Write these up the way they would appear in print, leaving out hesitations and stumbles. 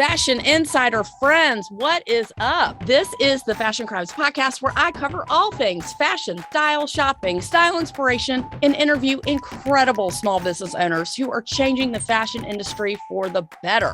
Fashion Insider friends, what is up? This is the Fashion Crimes podcast where I cover all things fashion, style, shopping, style inspiration, and interview incredible small business owners who are changing the fashion industry for the better.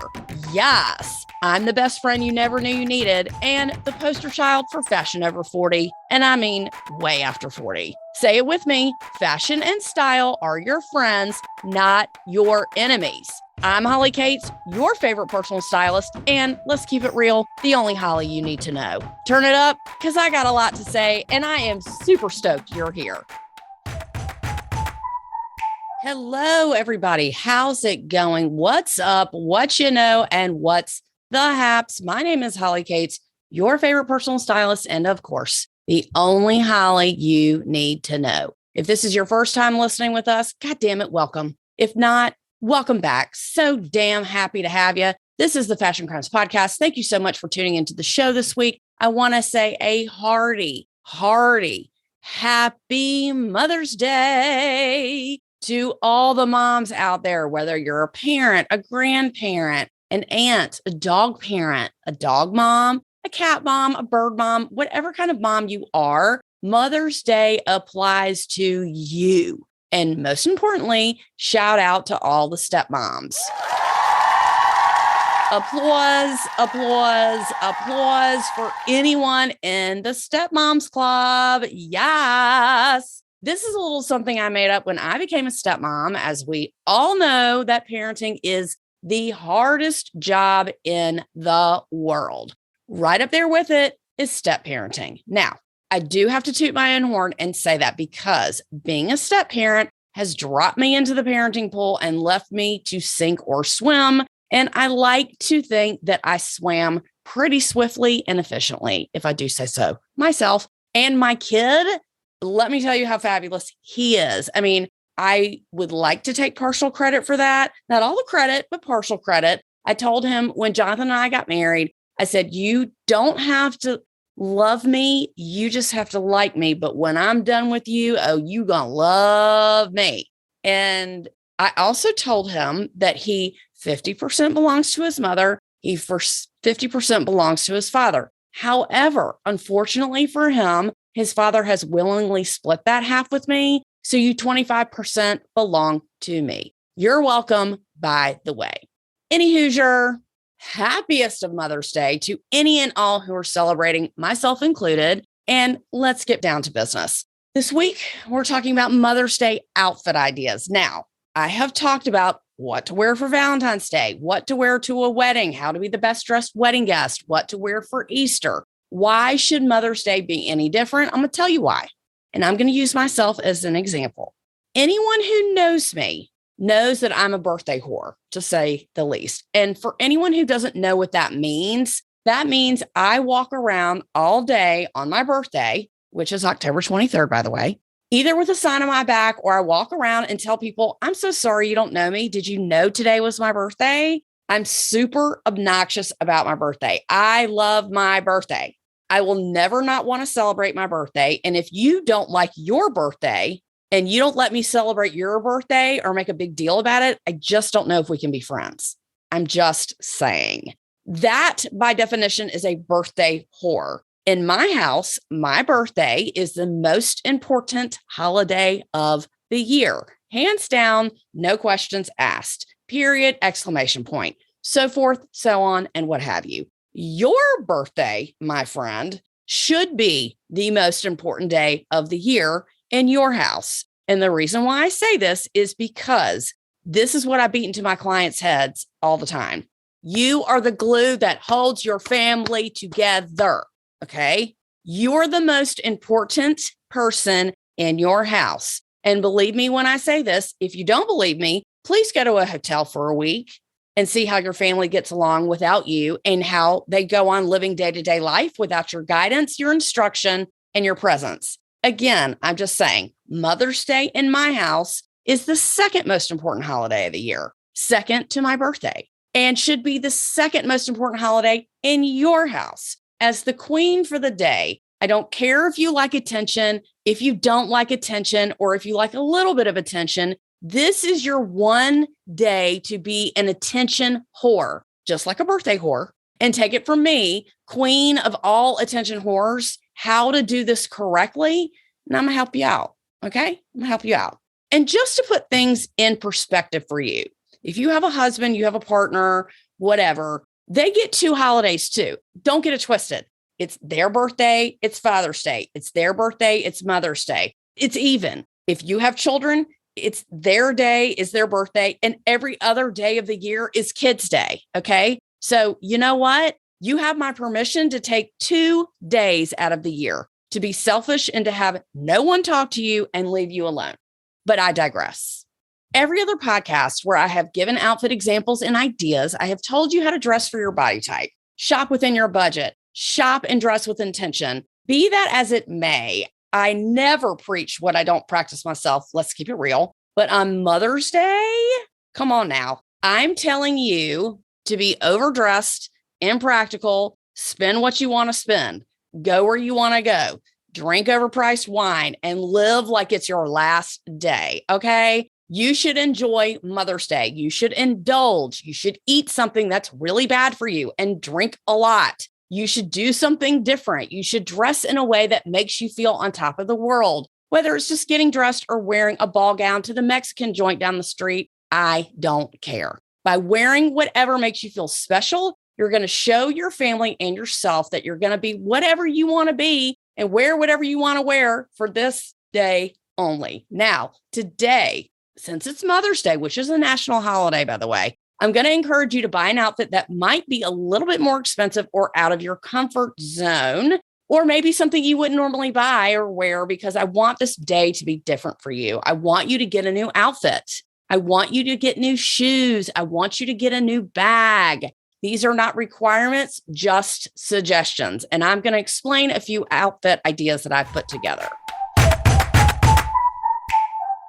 Yes, I'm the best friend you never knew you needed and the poster child for fashion over 40. And I mean way after 40. Say it with me, fashion and style are your friends, not your enemies. I'm Holly Katz, your favorite personal stylist, and let's keep it real, the only Holly you need to know. Turn it up, because I got a lot to say, and I am super stoked you're here. Hello, everybody. How's it going? What's up? What you know, and what's the haps? My name is Holly Katz, your favorite personal stylist, and of course, the only Holly you need to know. If this is your first time listening with us, God damn it, welcome. If not, welcome back. So damn happy to have you. This is the Fashion Crimes podcast. Thank you so much for tuning into the show this week. I want to say a hearty happy Mother's Day to all the moms out there, whether you're a parent, a grandparent, an aunt, a dog parent, a dog mom, a cat mom, a bird mom, whatever kind of mom you are. Mother's Day applies to you. And most importantly, shout out to all the stepmoms. Applause, applause, applause for anyone in the Stepmoms Club. Yes. This is a little something I made up when I became a stepmom. As we all know, that parenting is the hardest job in the world. Right up there with it is step parenting. Now, I do have to toot my own horn and say that because being a step parent has dropped me into the parenting pool and left me to sink or swim. And I like to think that I swam pretty swiftly and efficiently, if I do say so myself. And my kid, let me tell you how fabulous he is. I mean, I would like to take partial credit for that. Not all the credit, but partial credit. I told him when Jonathan and I got married, I said, you don't have to love me. You just have to like me. But when I'm done with you, oh, you gonna love me. And I also told him that he 50% belongs to his mother. He 50% belongs to his father. However, unfortunately for him, his father has willingly split that half with me. So you 25% belong to me. You're welcome, by the way. Any Hoosier, happiest of Mother's Day to any and all who are celebrating, myself included. And let's get down to business. This week, we're talking about Mother's Day outfit ideas. Now, I have talked about what to wear for Valentine's Day, what to wear to a wedding, how to be the best dressed wedding guest, what to wear for Easter. Why should Mother's Day be any different? I'm going to tell you why. And I'm going to use myself as an example. Anyone who knows me knows that I'm a birthday whore, to say the least. And for anyone who doesn't know what that means I walk around all day on my birthday, which is October 23rd, by the way, either with a sign on my back or I walk around and tell people, I'm so sorry you don't know me. Did you know today was my birthday? I'm super obnoxious about my birthday. I love my birthday. I will never not want to celebrate my birthday. And if you don't like your birthday, and you don't let me celebrate your birthday or make a big deal about it, I just don't know if we can be friends. I'm just saying. That, by definition, is a birthday whore. In my house, my birthday is the most important holiday of the year. Hands down, no questions asked. Period, exclamation point. So forth, so on, and what have you. Your birthday, my friend, should be the most important day of the year in your house. And the reason why I say this is because this is what I beat into my clients' heads all the time. You are the glue that holds your family together. Okay. You're the most important person in your house. And believe me when I say this, if you don't believe me, please go to a hotel for a week and see how your family gets along without you and how they go on living day-to-day life without your guidance, your instruction, and your presence. Again, I'm just saying, Mother's Day in my house is the second most important holiday of the year, second to my birthday, and should be the second most important holiday in your house. As the queen for the day, I don't care if you like attention, if you don't like attention, or if you like a little bit of attention. This is your one day to be an attention whore. just like a birthday whore, and take it from me, queen of all attention whores, how to do this correctly. And I'm going to help you out. Okay. I'm going to help you out. And just to put things in perspective for you, if you have a husband, you have a partner, whatever, they get 2 holidays too. Don't get it twisted. It's their birthday. It's Father's Day. It's their birthday. It's Mother's Day. It's even. If you have children, it's their day is their birthday. And every other day of the year is Kids' Day. Okay. So you know what? You have my permission to take 2 days out of the year to be selfish and to have no one talk to you and leave you alone. But I digress. Every other podcast where I have given outfit examples and ideas, I have told you how to dress for your body type, shop within your budget, shop and dress with intention. Be that as it may, I never preach what I don't practice myself. Let's keep it real. But on Mother's Day, come on now. I'm telling you to be overdressed, impractical, spend what you want to spend, go where you want to go, drink overpriced wine, and live like it's your last day. Okay. You should enjoy Mother's Day. You should indulge. You should eat something that's really bad for you and drink a lot. You should do something different. You should dress in a way that makes you feel on top of the world, whether it's just getting dressed or wearing a ball gown to the Mexican joint down the street. I don't care. By wearing whatever makes you feel special, you're going to show your family and yourself that you're going to be whatever you want to be and wear whatever you want to wear for this day only. Now, today, since it's Mother's Day, which is a national holiday, by the way, I'm going to encourage you to buy an outfit that might be a little bit more expensive or out of your comfort zone, or maybe something you wouldn't normally buy or wear, because I want this day to be different for you. I want you to get a new outfit. I want you to get new shoes. I want you to get a new bag. These are not requirements, just suggestions. And I'm going to explain a few outfit ideas that I've put together.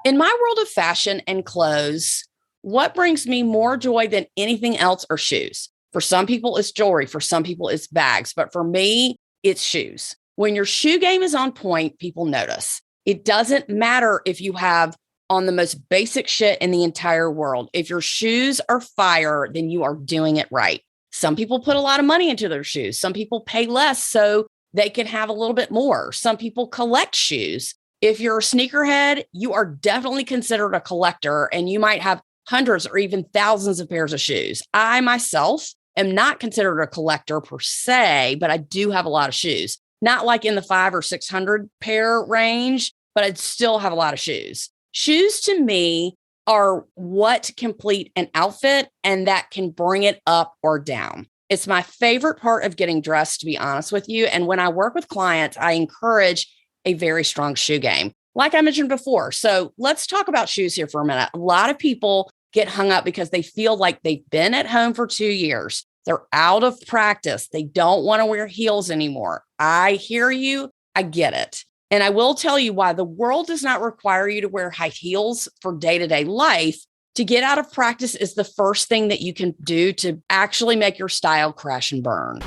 In my world of fashion and clothes, what brings me more joy than anything else are shoes. For some people, it's jewelry. For some people, it's bags. But for me, it's shoes. When your shoe game is on point, people notice. It doesn't matter if you have on the most basic shit in the entire world. If your shoes are fire, then you are doing it right. Some people put a lot of money into their shoes. Some people pay less so they can have a little bit more. Some people collect shoes. If you're a sneakerhead, you are definitely considered a collector, and you might have hundreds or even thousands of pairs of shoes. I myself am not considered a collector per se, but I do have a lot of shoes. Not like in the 500 or 600 pair range, but I'd still have a lot of shoes. Shoes to me are what complete an outfit, and that can bring it up or down. It's my favorite part of getting dressed, to be honest with you. And when I work with clients, I encourage a very strong shoe game, like I mentioned before. So let's talk about shoes here for a minute. A lot of people get hung up because they feel like they've been at home for 2 years. They're out of practice. They don't want to wear heels anymore. I hear you. I get it. And I will tell you why the world does not require you to wear high heels for day-to-day life. To get out of practice is the first thing that you can do to actually make your style crash and burn.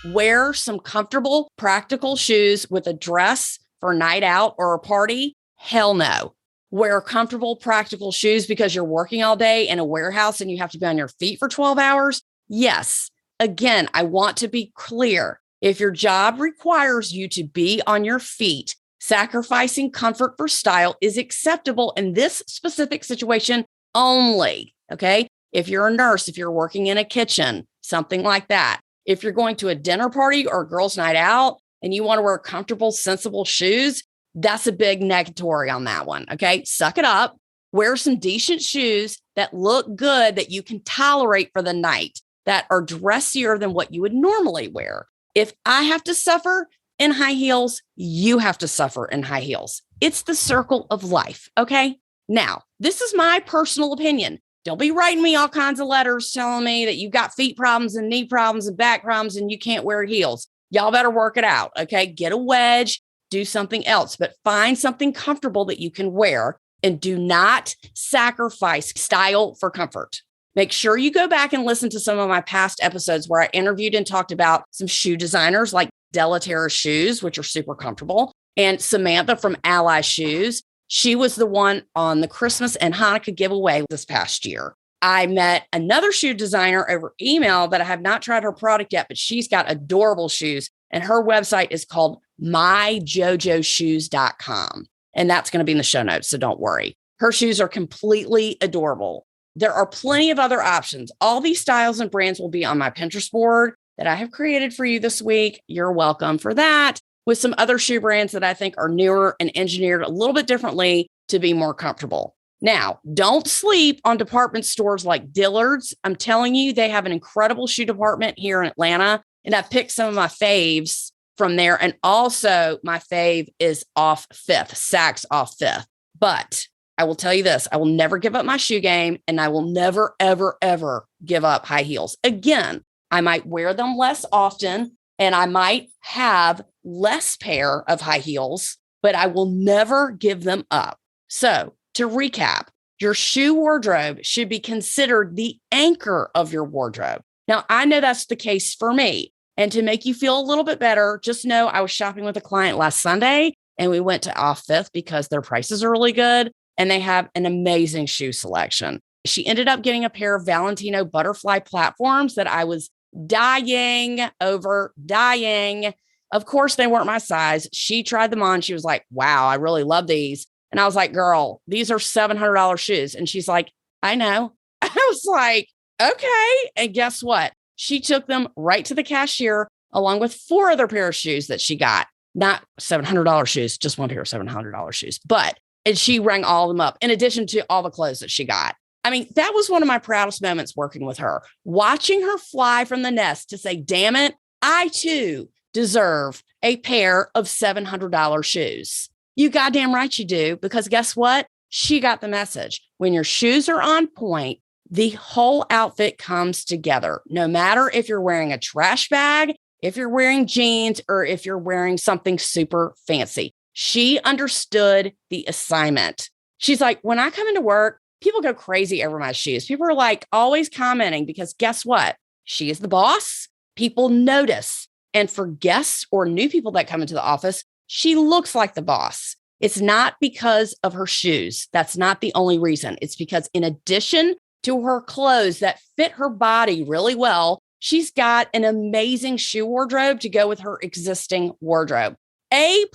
Wear some comfortable, practical shoes with a dress for a night out or a party. Hell no. Wear comfortable, practical shoes because you're working all day in a warehouse and you have to be on your feet for 12 hours. Yes. Again, I want to be clear. If your job requires you to be on your feet, sacrificing comfort for style is acceptable in this specific situation only. Okay. If you're a nurse, if you're working in a kitchen, something like that. If you're going to a dinner party or a girls' night out and you want to wear comfortable, sensible shoes, that's a big negatory on that one. Okay. Suck it up. Wear some decent shoes that look good, that you can tolerate for the night, that are dressier than what you would normally wear. If I have to suffer in high heels, you have to suffer in high heels. It's the circle of life. Okay. Now, this is my personal opinion. Don't be writing me all kinds of letters telling me that you've got feet problems and knee problems and back problems and you can't wear heels. Y'all better work it out. Okay. Get a wedge, do something else, but find something comfortable that you can wear, and do not sacrifice style for comfort. Make sure you go back and listen to some of my past episodes where I interviewed and talked about some shoe designers like Delaterra Shoes, which are super comfortable, and Samantha from Ally Shoes. She was the one on the Christmas and Hanukkah giveaway this past year. I met another shoe designer over email that I have not tried her product yet, but she's got adorable shoes. And her website is called myjojoshoes.com. And that's going to be in the show notes, so don't worry. Her shoes are completely adorable. There are plenty of other options. All these styles and brands will be on my Pinterest board that I have created for you this week. You're welcome for that, with some other shoe brands that I think are newer and engineered a little bit differently to be more comfortable. Now, don't sleep on department stores like Dillard's. I'm telling you, they have an incredible shoe department here in Atlanta, and I picked some of my faves from there. And also my fave is off Fifth, Saks off Fifth. But I will tell you this, I will never give up my shoe game, and I will never, ever, ever give up high heels. Again, I might wear them less often, and I might have less pair of high heels, but I will never give them up. So to recap, your shoe wardrobe should be considered the anchor of your wardrobe. Now, I know that's the case for me. And to make you feel a little bit better, just know I was shopping with a client last Sunday, and we went to Off Fifth because their prices are really good and they have an amazing shoe selection. She ended up getting a pair of Valentino butterfly platforms that I was dying over. Of course, they weren't my size. She tried them on. She was like, wow, I really love these. And I was like, girl, these are $700 shoes. And she's like, I know. I was like, okay. And guess what? She took them right to the cashier along with 4 other pair of shoes that she got. Not $700 shoes, just one pair of $700 shoes. And she rang all of them up in addition to all the clothes that she got. I mean, that was one of my proudest moments working with her, watching her fly from the nest to say, damn it, I too deserve a pair of $700 shoes. You goddamn right you do, because guess what? She got the message. When your shoes are on point, the whole outfit comes together. No matter if you're wearing a trash bag, if you're wearing jeans, or if you're wearing something super fancy. She understood the assignment. She's like, when I come into work, people go crazy over my shoes. People are like always commenting because guess what? She is the boss. People notice. And for guests or new people that come into the office, she looks like the boss. It's not because of her shoes. That's not the only reason. It's because in addition to her clothes that fit her body really well, she's got an amazing shoe wardrobe to go with her existing wardrobe. A+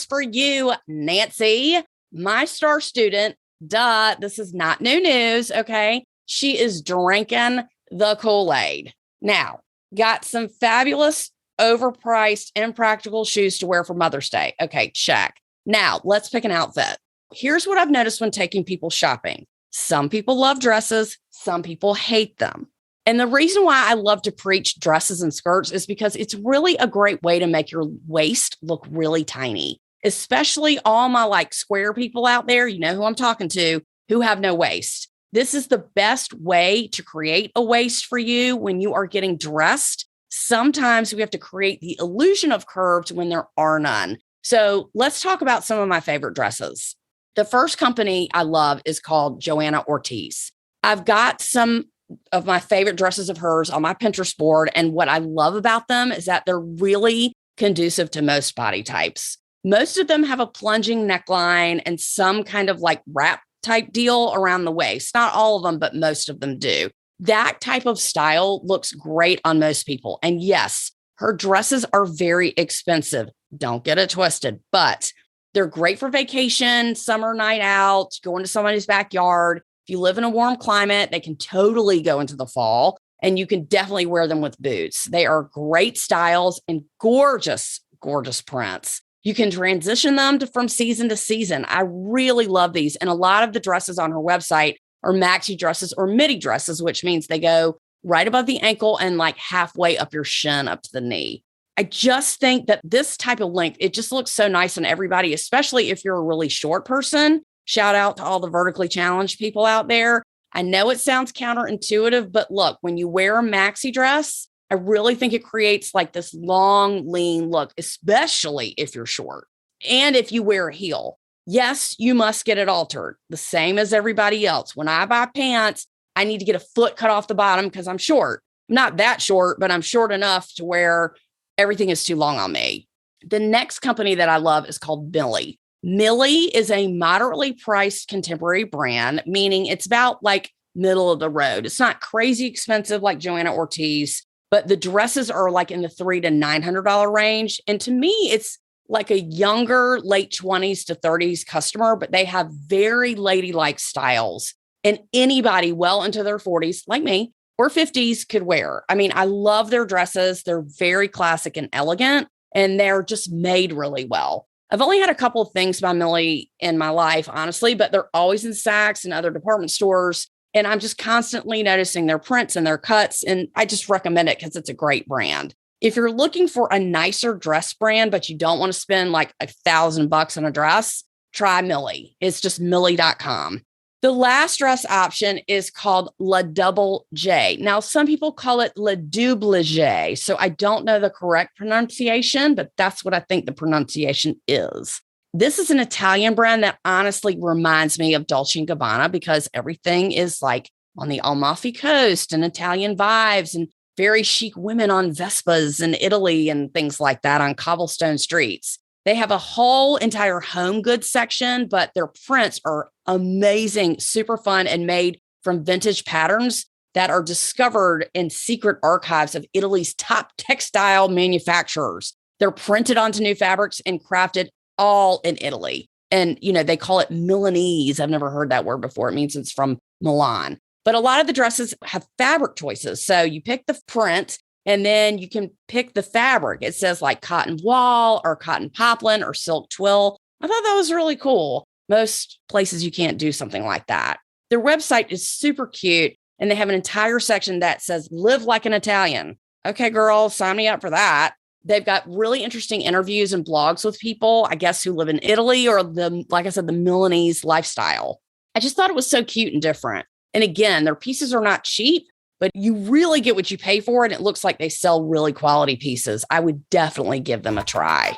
for you, Nancy, my star student. Duh, this is not new news, okay? She is drinking the Kool-Aid. Now, got some fabulous, overpriced, impractical shoes to wear for Mother's Day. Okay, check. Now, let's pick an outfit. Here's what I've noticed when taking people shopping. Some people love dresses, some people hate them. And the reason why I love to preach dresses and skirts is because it's really a great way to make your waist look really tiny, especially all my like square people out there, you know who I'm talking to, who have no waist. This is the best way to create a waist for you when you are getting dressed. Sometimes we have to create the illusion of curves when there are none. So let's talk about some of my favorite dresses. The first company I love is called Joanna Ortiz. I've got some of my favorite dresses of hers on my Pinterest board. And what I love about them is that they're really conducive to most body types. Most of them have a plunging neckline and some kind of like wrap type deal around the waist. Not all of them, but most of them do. That type of style looks great on most people. And yes, her dresses are very expensive. Don't get it twisted, but they're great for vacation, summer night out, going to somebody's backyard. If you live in a warm climate, they can totally go into the fall, and you can definitely wear them with boots. They are great styles and gorgeous, gorgeous prints. You can transition them from season to season. I really love these. And a lot of the dresses on her website are maxi dresses or midi dresses, which means they go right above the ankle and like halfway up your shin, up to the knee. I just think that this type of length, it just looks so nice on everybody, especially if you're a really short person. Shout out to all the vertically challenged people out there. I know it sounds counterintuitive, but look, when you wear a maxi dress, I really think it creates like this long, lean look, especially if you're short. And if you wear a heel, yes, you must get it altered, the same as everybody else. When I buy pants, I need to get a foot cut off the bottom because I'm short. I'm not that short, but I'm short enough to where everything is too long on me. The next company that I love is called Millie. Millie is a moderately priced contemporary brand, meaning it's about like middle of the road. It's not crazy expensive like Joanna Ortiz, but the dresses are like in the $300 to $900 range. And to me, it's like a younger, late 20s to 30s customer, but they have very ladylike styles. And anybody well into their 40s, like me, or 50s could wear. I mean, I love their dresses. They're very classic and elegant, and they're just made really well. I've only had a couple of things by Millie in my life, honestly, but they're always in Saks and other department stores. And I'm just constantly noticing their prints and their cuts. And I just recommend it because it's a great brand. If you're looking for a nicer dress brand, but you don't want to spend like $1,000 on a dress, try Millie. It's just Millie.com. The last dress option is called La Double J. Now, some people call it La Double J. So I don't know the correct pronunciation, but that's what I think the pronunciation is. This is an Italian brand that honestly reminds me of Dolce & Gabbana because everything is like on the Amalfi Coast and Italian vibes and very chic women on Vespas in Italy and things like that on cobblestone streets. They have a whole entire home goods section, but their prints are amazing, super fun, and made from vintage patterns that are discovered in secret archives of Italy's top textile manufacturers. They're printed onto new fabrics and crafted all in Italy. And, they call it Milanese. I've never heard that word before. It means it's from Milan. But a lot of the dresses have fabric choices. So you pick the print and then you can pick the fabric. It says like cotton voile or cotton poplin or silk twill. I thought that was really cool. Most places you can't do something like that. Their website is super cute. And they have an entire section that says live like an Italian. Okay, girl, sign me up for that. They've got really interesting interviews and blogs with people, I guess, who live in Italy or like I said, the Milanese lifestyle. I just thought it was so cute and different. And again, their pieces are not cheap, but you really get what you pay for. And it looks like they sell really quality pieces. I would definitely give them a try.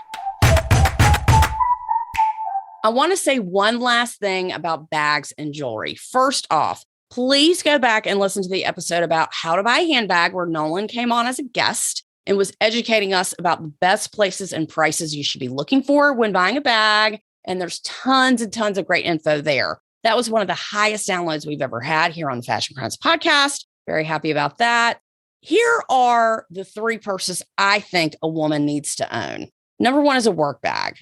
I want to say one last thing about bags and jewelry. First off, please go back and listen to the episode about how to buy a handbag where Nolan came on as a guest and was educating us about the best places and prices you should be looking for when buying a bag. And there's tons and tons of great info there. That was one of the highest downloads we've ever had here on the Fashion Crimes podcast. Very happy about that. Here are the 3 purses I think a woman needs to own. Number 1 is a work bag,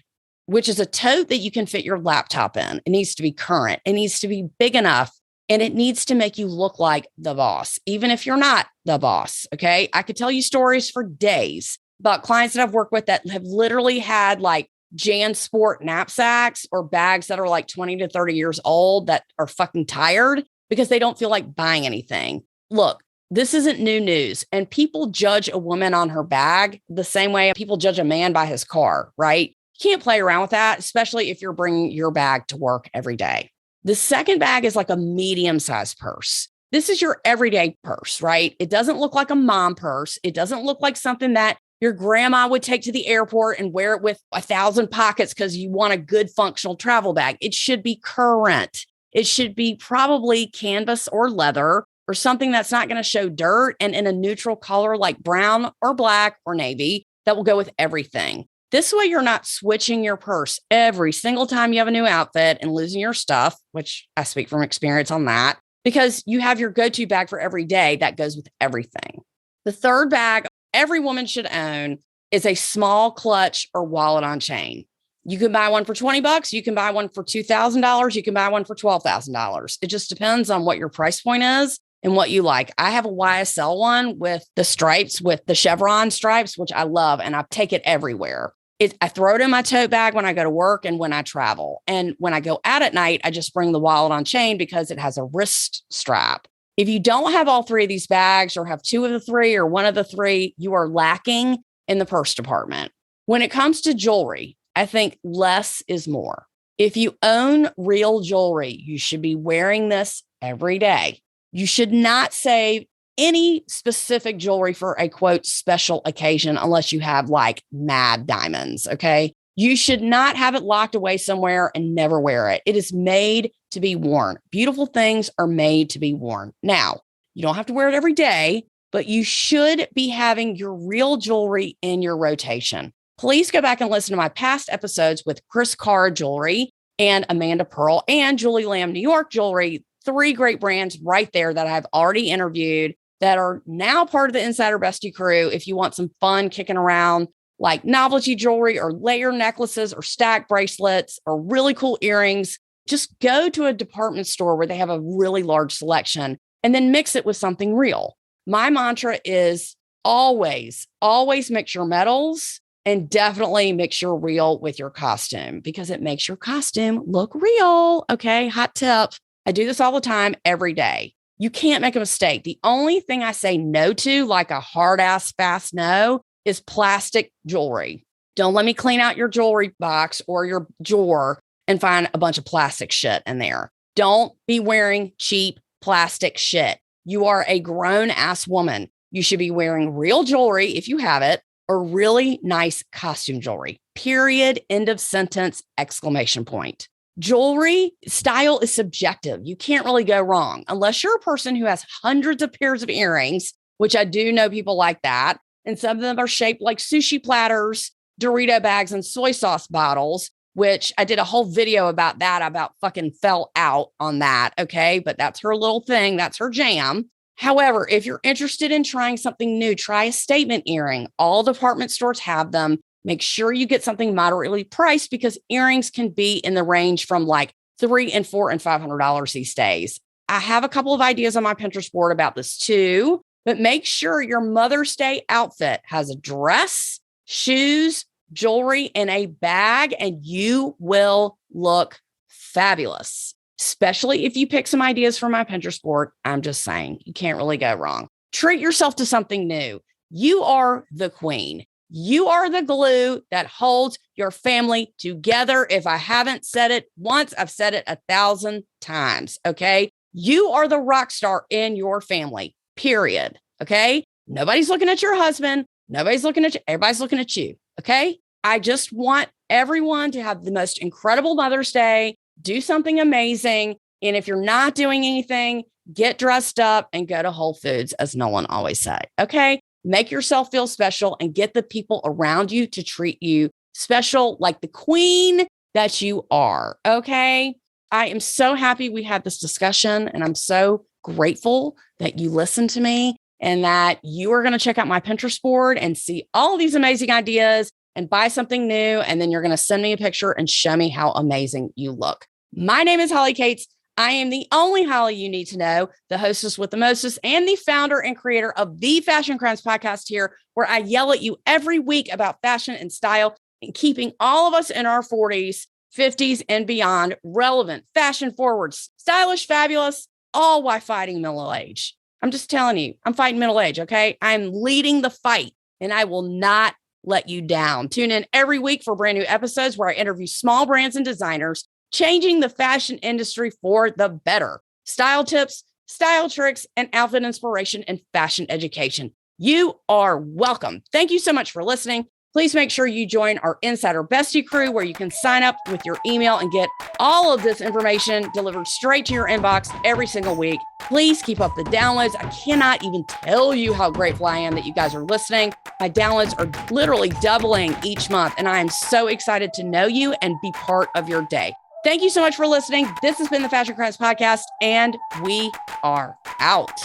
which is a tote that you can fit your laptop in. It needs to be current. It needs to be big enough. And it needs to make you look like the boss, even if you're not the boss. Okay. I could tell you stories for days about clients that I've worked with that have literally had like JanSport knapsacks or bags that are like 20 to 30 years old that are fucking tired because they don't feel like buying anything. Look, this isn't new news. And people judge a woman on her bag the same way people judge a man by his car, right? You can't play around with that, especially if you're bringing your bag to work every day. The second bag is like a medium-sized purse. This is your everyday purse, right? It doesn't look like a mom purse. It doesn't look like something that your grandma would take to the airport and wear it with 1,000 pockets because you want a good functional travel bag. It should be current. It should be probably canvas or leather or something that's not going to show dirt and in a neutral color like brown or black or navy that will go with everything. This way, you're not switching your purse every single time you have a new outfit and losing your stuff, which I speak from experience on that, because you have your go-to bag for every day that goes with everything. The third bag every woman should own is a small clutch or wallet on chain. You can buy one for $20. You can buy one for $2,000. You can buy one for $12,000. It just depends on what your price point is and what you like. I have a YSL one with the stripes, with the chevron stripes, which I love, and I take it everywhere. I throw it in my tote bag when I go to work and when I travel. And when I go out at night, I just bring the wallet on chain because it has a wrist strap. If you don't have all 3 of these bags or have 2 of the 3 or 1 of the 3, you are lacking in the purse department. When it comes to jewelry, I think less is more. If you own real jewelry, you should be wearing this every day. You should not save any specific jewelry for a quote special occasion unless you have like mad diamonds. Okay. You should not have it locked away somewhere and never wear it. It is made to be worn. Beautiful things are made to be worn. Now, you don't have to wear it every day, but you should be having your real jewelry in your rotation. please go back and listen to my past episodes with Chris Carr Jewelry and Amanda Pearl and Julie Lamb New York Jewelry. 3 great brands right there that I've already interviewed that are now part of the Insider Bestie crew. If you want some fun kicking around like novelty jewelry or layer necklaces or stack bracelets or really cool earrings, just go to a department store where they have a really large selection and then mix it with something real. My mantra is always mix your metals and definitely mix your real with your costume because it makes your costume look real. Okay. Hot tip. I do this all the time, every day. You can't make a mistake. The only thing I say no to, like a hard ass fast no, is plastic jewelry. Don't let me clean out your jewelry box or your drawer and find a bunch of plastic shit in there. Don't be wearing cheap plastic shit. You are a grown ass woman. You should be wearing real jewelry if you have it, or really nice costume jewelry. Period. End of sentence. Exclamation point. Jewelry style is subjective. You can't really go wrong unless you're a person who has hundreds of pairs of earrings, which I do know people like that. And some of them are shaped like sushi platters, Dorito bags, and soy sauce bottles, which I did a whole video about that. I about fucking fell out on that. Okay. But that's her little thing. That's her jam. However, if you're interested in trying something new, try a statement earring. All department stores have them. Make sure you get something moderately priced because earrings can be in the range from like $300 and $400 and $500 these days. I have a couple of ideas on my Pinterest board about this too, but make sure your Mother's Day outfit has a dress, shoes, jewelry, and a bag, and you will look fabulous. Especially if you pick some ideas from my Pinterest board. I'm just saying, you can't really go wrong. Treat yourself to something new. You are the queen. You are the glue that holds your family together. If I haven't said it once, I've said it 1,000 times. Okay. You are the rock star in your family, period. Okay. Nobody's looking at your husband. Nobody's looking at you. Everybody's looking at you. Okay. I just want everyone to have the most incredible Mother's Day. Do something amazing. And if you're not doing anything, get dressed up and go to Whole Foods, as Nolan always say. Okay. Make yourself feel special and get the people around you to treat you special like the queen that you are. Okay. I am so happy we had this discussion and I'm so grateful that you listened to me and that you are going to check out my Pinterest board and see all these amazing ideas and buy something new. And then you're going to send me a picture and show me how amazing you look. My name is Holly Katz. I am the only Holly you need to know, the hostess with the mostest, and the founder and creator of the Fashion Crimes podcast here, where I yell at you every week about fashion and style and keeping all of us in our 40s, 50s, and beyond relevant, fashion forward, stylish, fabulous, all while fighting middle age. I'm just telling you, I'm fighting middle age, okay? I'm leading the fight, and I will not let you down. Tune in every week for brand new episodes where I interview small brands and designers changing the fashion industry for the better. Style tips, style tricks, and outfit inspiration and fashion education. You are welcome. Thank you so much for listening. Please make sure you join our Insider Bestie crew where you can sign up with your email and get all of this information delivered straight to your inbox every single week. Please keep up the downloads. I cannot even tell you how grateful I am that you guys are listening. My downloads are literally doubling each month, and I am so excited to know you and be part of your day. Thank you so much for listening. This has been the Fashion Crimes Podcast, and we are out.